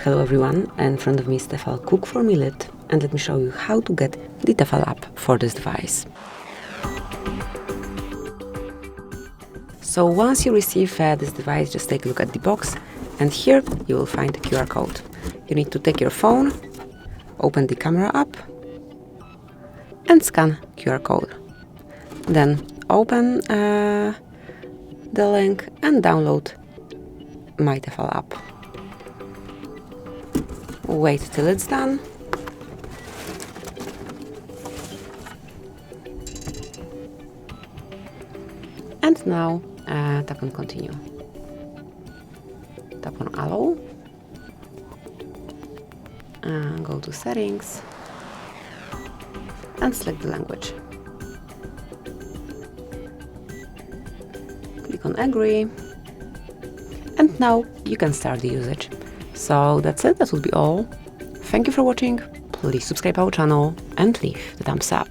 Hello everyone, in front of me is Tefal Cook4me lid, and let me show you how to get the Tefal app for this device. So once you receive this device, just take a look at the box, and here you will find the QR code. You need to take your phone, open the camera app, and scan QR code. Then open the link and download my Tefal app. Wait till it's done. And now tap on continue. Tap on allow. Go to settings and select the language. Click on agree. And now you can start the usage. So that's it, that will be all. Thank you for watching. Please subscribe our channel and leave the thumbs up.